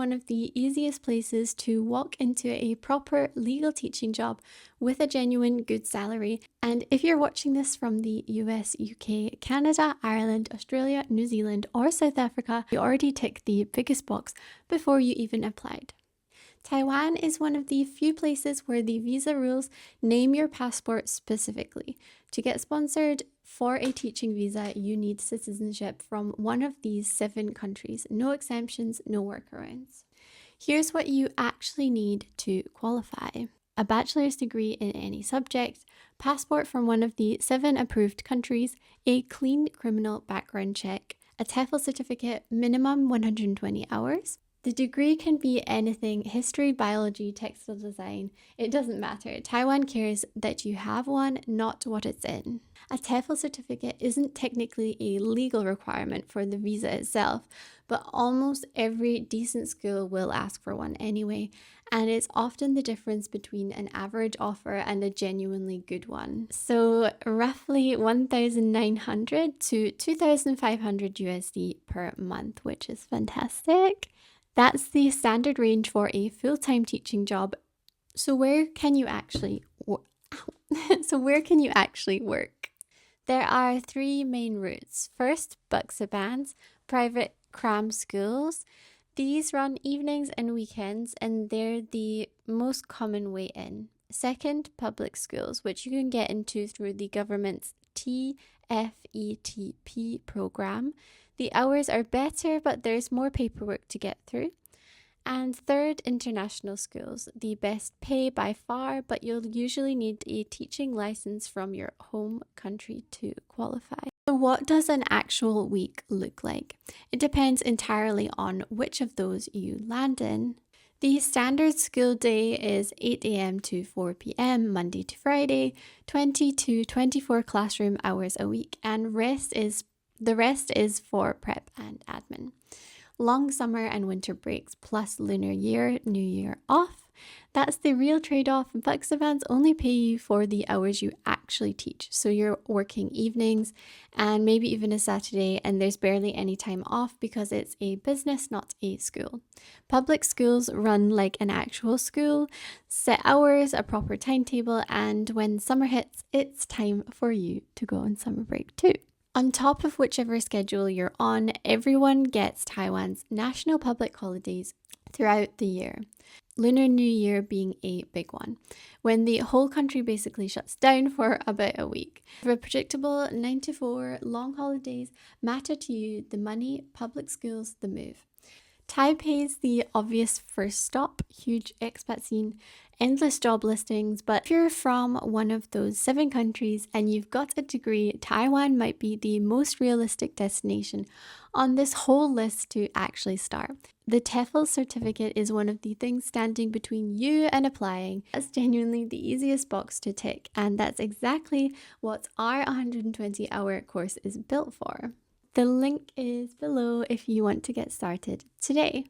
one of the easiest places to walk into a proper legal teaching job with a genuine good salary. And if you're watching this from the US, UK, Canada, Ireland, Australia, New Zealand, or South Africa, you already ticked the biggest box before you even applied. Taiwan is one of the few places where the visa rules name your passport specifically. To get sponsored for a teaching visa, you need citizenship from one of these 7 countries. No exemptions, no workarounds. Here's what you actually need to qualify: a bachelor's degree in any subject, passport from one of the 7 approved countries, a clean criminal background check, a TEFL certificate, minimum 120 hours. The degree can be anything: history, biology, textile design, it doesn't matter. Taiwan cares that you have one, not what it's in. A TEFL certificate isn't technically a legal requirement for the visa itself, but almost every decent school will ask for one anyway, and it's often the difference between an average offer and a genuinely good one. So roughly 1,900 to 2,500 USD per month, which is fantastic. That's the standard range for a full-time teaching job. So where can you actually work? There are 3 main routes. First, buxibans, private cram schools. These run evenings and weekends, and they're the most common way in. Second, public schools, which you can get into through the government's TEFL program. The hours are better, but there's more paperwork to get through. And third, international schools. The best pay by far, but you'll usually need a teaching license from your home country to qualify. So what does an actual week look like? It depends entirely on which of those you land in. The standard school day is 8 a.m. to 4 p.m. Monday to Friday, 20 to 24 classroom hours a week, and the rest is for prep and admin. Long summer and winter breaks plus Lunar Year, New Year off. That's the real trade-off. Buxibans only pay you for the hours you actually teach. So you're working evenings and maybe even a Saturday, and there's barely any time off because it's a business, not a school. Public schools run like an actual school, set hours, a proper timetable, and when summer hits, it's time for you to go on summer break too. On top of whichever schedule you're on, everyone gets Taiwan's national public holidays throughout the year. Lunar New Year being a big one, when the whole country basically shuts down for about a week. The predictable 9 to 4 long holidays matter to you: the money, public schools, the move. Taipei's the obvious first stop, huge expat scene, endless job listings, but if you're from one of those 7 countries and you've got a degree, Taiwan might be the most realistic destination on this whole list to actually start. The TEFL certificate is one of the things standing between you and applying. That's genuinely the easiest box to tick, and that's exactly what our 120-hour course is built for. The link is below if you want to get started today.